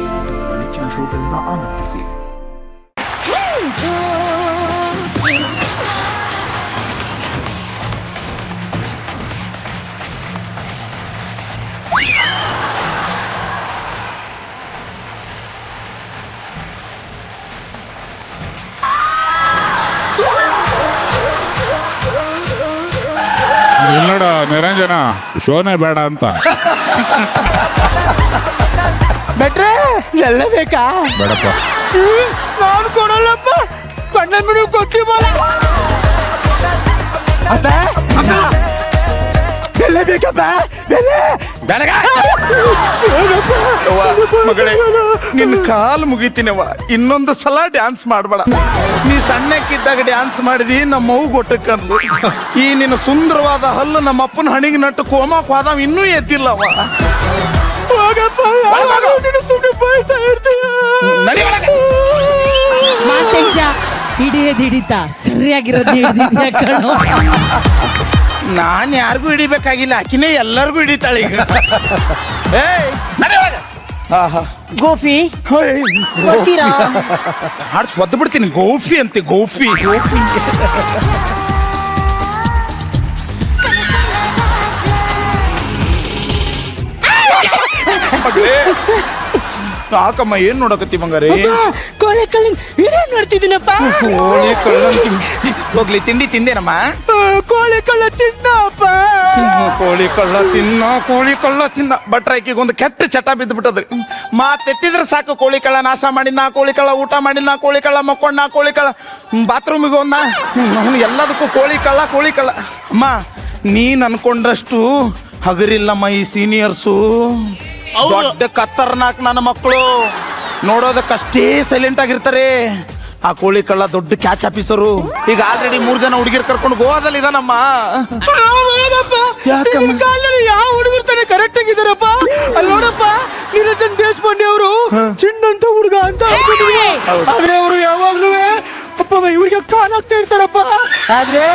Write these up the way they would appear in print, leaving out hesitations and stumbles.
ನೋಡಿ ನೆಚ್ಚಿನ ಶೋಗಳಿಂದ ಆನಂದಿಸಿ. ಇಲ್ಲೋಡ ನಿರಂಜನ ಶೋನೇ ಬೇಡ ಅಂತ. ಬೆಟ್ರೆ ಎಲ್ಲ ಬೇಕಾ? ಬೇಡಪ್ಪ. ನಾನು ಕೊಡಲ್ಲಪ್ಪ, ಕಣ್ಣ ಬಿಡು ಗೊತ್ತಿಲ್ಲ. ಅಪ್ಪ ಎಲ್ಲ ಬೇಕಪ್ಪ, ಮಗಳೇ ನಿನ್ನ ಕಾಲು ಮುಗಿತೀನವ, ಇನ್ನೊಂದು ಸಲ ಡ್ಯಾನ್ಸ್ ಮಾಡ್ಬೇಡ. ನೀ ಸಣ್ಣಕ್ಕಿದ್ದಾಗ ಡ್ಯಾನ್ಸ್ ಮಾಡಿದಿ, ನಮ್ಮ ಮಗು ಗೊಟ್ಟಕ್ಕಂದು. ಈ ನಿನ್ನ ಸುಂದರವಾದ ಹಲ್ಲು ನಮ್ಮ ಅಪ್ಪನ ಹಣಿಗೆ ನಟ್ಟು ಕೋಮಕ್ ಹೋದವ ಇನ್ನೂ ಎದ್ದಿಲ್ಲವ. ಹಿಡಿತ ಸರಿಯಾಗಿರೋದು ಹಿಡಿದಿದ್ಯಾ ಕಣೋ. ನಾನ್ ಯಾರಿಗೂ ಹಿಡಿಬೇಕಾಗಿಲ್ಲ, ಆಕಿನೇ ಎಲ್ಲರಿಗೂ ಹಿಡಿತಾಳೆ ಈಗ. ಗೋಫಿ ಹಾಡ್ಸ್ ಒದ್ದು ಬಿಡ್ತೀನಿ. ಗೋಫಿ ಅಂತೆ, ಗೋಫಿ. ಸಾಕಮ್ಮ, ಏನ್ ನೋಡಕತ್ತಿ ಬಂಗಾರಿ? ಕೋಳಿ ಕಳ್ಳ ನೋಡ್ತಿದ್ದೀನಪ್ಪ. ಕೋಳಿ ಕಳ್ಳ ಹೋಗ್ಲಿ, ತಿಂಡಿ ತಿಂದೇನಮ್ಮ? ಕೋಳಿ ಕಳ್ಳ ತಿನ್ನಪ್ಪ. ಕೋಳಿ ಕಳ್ಳ ತಿನ್ನ, ಕೋಳಿ ಕಳ್ಳ ತಿನ್ನ. ಭಟ್ರಾಕಿಗೆ ಒಂದು ಕೆಟ್ಟ ಚಟ ಬಿದ್ದು ಬಿಟ್ಟದ್ರಿ. ಮಾತೆತ್ತಿದ್ರೆ ಸಾಕು, ಕೋಳಿ ಕಳ್ಳ ನಾಶ ಮಾಡಿದ್ನ, ಕೋಳಿ ಕಳ್ಳ ಊಟ ಮಾಡಿದ್ನ, ಕೋಳಿ ಕಳ್ಳ ಮಕ್ಕೊಂಡ, ಕೋಳಿ ಕಳ್ಳ ಬಾತ್ರೂಮಿಗೆ ಹೋದ. ಎಲ್ಲದಕ್ಕೂ ಕೋಳಿ ಕಳ್ಳ, ಕೋಳಿ ಕಳ್ಳ. ಅಮ್ಮ, ನೀನ್ ಅನ್ಕೊಂಡಷ್ಟು ಹಗರಿಲ್ಲಮ್ಮ ಈ ಸೀನಿಯರ್ಸು. ದೊಡ್ಡ ಖತರ್ನಾಕ್ ನನ್ನ ಮಕ್ಕಳು, ನೋಡೋದಕ್ಕಷ್ಟೇ ಸೈಲೆಂಟ್ ಆಗಿರ್ತಾರೆ. ಆ ಕೋಳಿ ಕಳ್ಳ ದೊಡ್ಡ ಕ್ಯಾಚ್ ಆಫೀಸರು. ಈಗ ಆಲ್ರೆಡಿ 3 ಜನ ಹುಡುಗಿರ್ ಕರ್ಕೊಂಡು ಗೋವಾದಲ್ಲಿ ಇದಾನಮ್ಮ. ಯಾವ ಹುಡುಗರು ತಾನೆ ಕರೆಕ್ಟ್ ಆಗಿದಾರಪ್ಪ. ಅಲ್ಲಿ ನೋಡಪ್ಪ, ನಿರಂಜನ್ ದೇಶಪಾಂಡೆ ಅವರು ಚಿನ್ನಂತ ಹುಡುಗ ಅಂತ. ಆದ್ರೆ ಅವರು ಯಾವಾಗ್ಲೂ ಅಪ್ಪ ಇವ್ರಿಗೆ ಕಾಣಾಗ್ತಾ ಇರ್ತಾರಪ್ಪ. ಆದ್ರೆ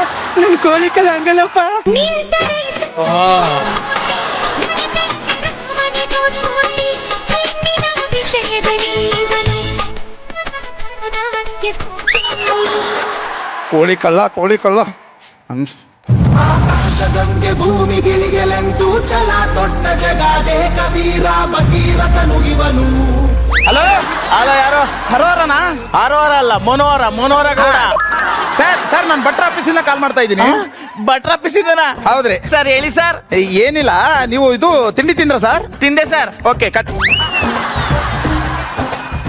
ನನ್ ಕೋಳಿ ಕಳ್ಳ ಹಂಗಲ್ಲಪ್ಪ. ಕೋಳಿ ಕಳ್ಳ, ಕೋಳಿ ಕಳ್ಳ. ಆಕಾಶಗಂಗೆ ಭೂಮಿಗಿಳಿಗೆಲೆಂದು ಚಲ ದೊಡ್ಡ ಜಗಾದೆ ಕವೀರ ಭಗೀರಥನು ಇವನು. ಹಲೋ ಹಲೋ, ಯಾರು? ಹರೋರನಾ? ಆರೋರ ಅಲ್ಲ, ಮನೋಹರ ಗೌಡ. ಸರ್ ನಾನು ಭಟ್ರ ಆಫೀಸಿಂದ ಕಾಲ್ ಮಾಡ್ತಾ ಇದ್ದೀನಿ. ಭಟ್ರ ಆಫೀಸಿಂದನಾ? ಹೌದ್ರಿ ಸರ್. ಹೇಳಿ ಸರ್. ಏನಿಲ್ಲ, ನೀವು ಇದು ತಿಂಡಿ ತಿಂದ್ರ ಸರ್? ತಿಂದೆ ಸರ್. Okay, cut.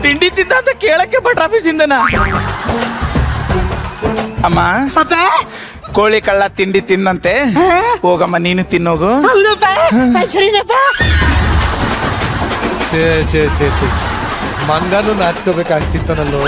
ತಿಂಡಿ ತಿಂದ ಅಂತ ಕೇಳಕ್ಕೆ ಭಟ್ರ ಆಫೀಸಿಂದನಾ? ಅಮ್ಮ, ಕೋಳಿ ಕಳ್ಳ ತಿಂಡಿ ತಿನ್ನಂತೆ. ಹೋಗಮ್ಮ, ನೀನು ತಿನ್ನೋಗು. ಛೇ ಛೇ ಛೇ ಛೇ, ಮಂಗನು ನಾಚ್ಕೋಬೇಕಾಗ್ತಿತ್ತನಲ್ಲೋ.